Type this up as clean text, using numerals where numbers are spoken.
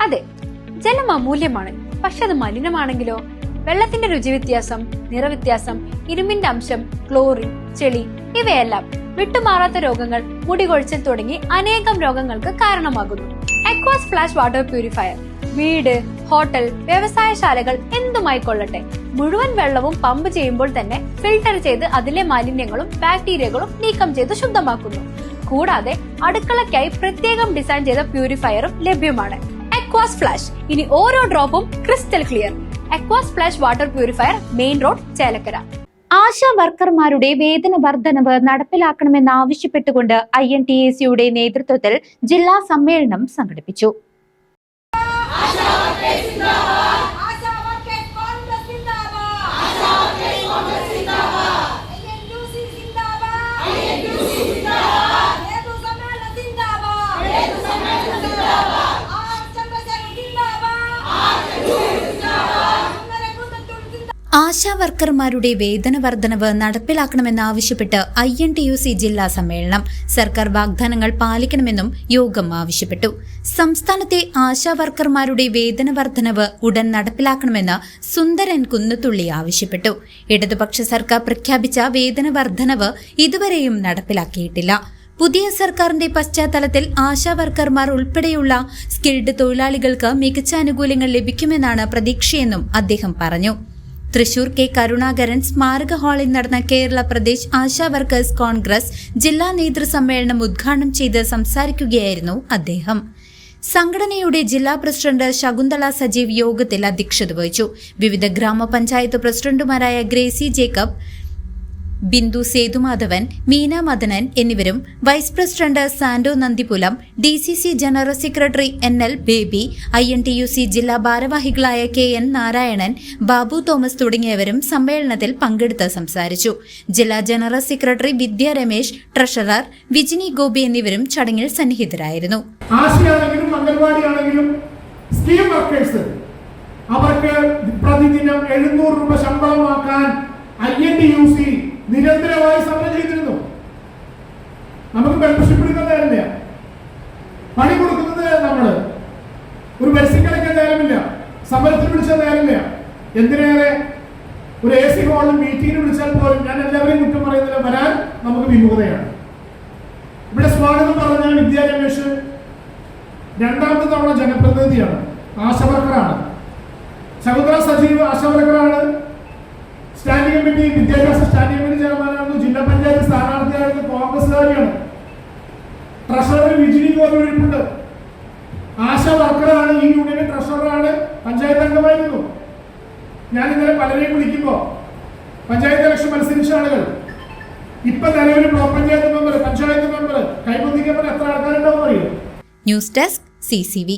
അതെ, ജലം അമൂല്യമാണ്. പക്ഷെ അത് മലിനമാണെങ്കിലോ? വെള്ളത്തിന്റെ രുചി വ്യത്യാസം, നിറവ്യത്യാസം, ഇരുമ്പിന്റെ അംശം, ക്ലോറിൻ, ചെളി ഇവയെല്ലാം വിട്ടുമാറാത്ത രോഗങ്ങൾ, മുടികൊഴിച്ചിൽ തുടങ്ങി അനേകം രോഗങ്ങൾക്ക് കാരണമാകുന്നു. അക്വാസ് ഫ്ലാഷ് വാട്ടർ പ്യൂരിഫയർ വീട്, ഹോട്ടൽ, വ്യവസായശാലകൾ എന്തുമായിക്കൊള്ളട്ടെ, മുഴുവൻ വെള്ളവും പമ്പ് ചെയ്യുമ്പോൾ തന്നെ ഫിൽട്ടർ ചെയ്ത് അതിലെ മാലിന്യങ്ങളും ബാക്ടീരിയകളും നീക്കം ചെയ്ത് ശുദ്ധമാക്കുന്നു. കൂടാതെ അടുക്കളയ്ക്കായി പ്രത്യേകം ഡിസൈൻ ചെയ്ത പ്യൂരിഫയറും ലഭ്യമാണ്. അക്വാസ് ഫ്ലാഷ്, ഇനി ഓരോ ഡ്രോപ്പും crystal clear. Aquas flash water purifier, main road, Chelakkara. ASHA വർക്കർമാരുടെ വേതന വർധനവ് നടപ്പിലാക്കണമെന്നാവശ്യപ്പെട്ടുകൊണ്ട് INTAC-യുടെ നേതൃത്വത്തിൽ ജില്ലാ സമ്മേളനം സംഘടിപ്പിച്ചു. ആശാ വർക്കർമാരുടെ വേതന വർധനവ് നടപ്പിലാക്കണമെന്നാവശ്യപ്പെട്ട് INTUC ജില്ലാ സമ്മേളനം. സർക്കാർ വാഗ്ദാനങ്ങൾ പാലിക്കണമെന്നും യോഗം ആവശ്യപ്പെട്ടു. സംസ്ഥാനത്തെ ആശാ വർക്കർമാരുടെ വേതന വർധനവ് ഉടൻ നടപ്പിലാക്കണമെന്ന് സുന്ദരൻ കുന്നത്തുള്ളി ആവശ്യപ്പെട്ടു. ഇടതുപക്ഷ സർക്കാർ പ്രഖ്യാപിച്ച വേതന വർധനവ് ഇതുവരെയും നടപ്പിലാക്കിയിട്ടില്ല. പുതിയ സർക്കാരിന്റെ പശ്ചാത്തലത്തിൽ ആശാ വർക്കർമാർ ഉൾപ്പെടെയുള്ള സ്കിൽഡ് തൊഴിലാളികൾക്ക് മികച്ച ആനുകൂല്യങ്ങൾ ലഭിക്കുമെന്നാണ് പ്രതീക്ഷയെന്നും അദ്ദേഹം പറഞ്ഞു. തൃശൂർ കെ കരുണാകരൻ സ്മാരക ഹാളിൽ നടന്ന കേരള പ്രദേശ് ആശാ വർക്കേഴ്സ് കോൺഗ്രസ് ജില്ലാ നേതൃസമ്മേളനം ഉദ്ഘാടനം ചെയ്ത് സംസാരിക്കുകയായിരുന്നു അദ്ദേഹം. സംഘടനയുടെ ജില്ലാ പ്രസിഡന്റ് ശകുന്തള സജീവ് യോഗത്തിൽ അധ്യക്ഷത വഹിച്ചു. വിവിധ ഗ്രാമപഞ്ചായത്ത് പ്രസിഡന്റുമാരായ ഗ്രേസി ജേക്കബ്, ബിന്ദു സേതുമാധവൻ, മീന മദനൻ എന്നിവരും vice president Sando Nandipulam, DCC general secretary NL Baby, INTUC ജില്ലാ ഭാരവാഹികളായ KN നാരായണൻ, ബാബു തോമസ് തുടങ്ങിയവരും സമ്മേളനത്തിൽ പങ്കെടുത്ത് സംസാരിച്ചു. ജില്ലാ ജനറൽ സെക്രട്ടറി വിദ്യ രമേശ്, ട്രഷറർ വിജിനി ഗോപി എന്നിവരും ചടങ്ങിൽ സന്നിഹിതരായിരുന്നു. അവർക്ക് പ്രതിദിനം 700 രൂപ ശമ്പളമാക്കാൻ INTUC നിരന്തരമായി സമരം ചെയ്തിരുന്നു. നമുക്ക് മെമ്പർഷിപ്പ് എടുക്കാൻ നേരമില്ല, പണി കൊടുക്കുന്നത് നമ്മള് ഒരു ബസ്സിക്കളിക്കാൻ നേരമില്ല, സമരത്തിന് വിളിച്ചാൽ നേരമില്ല. എന്തിനേറെ ഒരു AC ഹാളിൽ മീറ്റിംഗിന് വിളിച്ചാൽ പോലും ഞാൻ എല്ലാവരെയും കുറ്റം പറയുന്നില്ല, വരാൻ നമുക്ക് വിമുഖതയാണ്. ഇവിടെ സ്വാഗതം പറഞ്ഞ വിദ്യ രമേശ് രണ്ടാമത്തെ തവണ ജനപ്രതിനിധിയാണ്, ആശാവർക്കറാണ്. ശകുന്തള സജീവ് ആശാവർക്കറാണ്. സ്റ്റാൻഡിംഗ് കമ്മിറ്റി, വിദ്യാഭ്യാസ സ്റ്റാൻഡിംഗ് കമ്മിറ്റി ചെയർമാനായിരുന്നു. ജില്ലാ പഞ്ചായത്ത് സ്ഥാനാർത്ഥിയായിരുന്നു, കോൺഗ്രസ്സുകാരിയാണ്. ട്രഷറർ വിജിനി ഗോപി ഒഴിപ്പുണ്ട്. ആശാ വർക്കറാണ്, ഈ യൂണിയന്റെ ട്രഷററാണ്, പഞ്ചായത്ത് അംഗമായിരുന്നു. ഞാൻ ഇന്നലെ പലരെയും വിളിക്കുമ്പോ പഞ്ചായത്ത് ഇലക്ഷൻ മത്സരിച്ച ആളുകൾ ഇപ്പൊ നിലവിൽ block panchayat member, panchayat member കൈബന്ധിക്കപ്പെട്ട എത്ര ആൾക്കാരുണ്ടാവും അറിയോ? News desk CCV.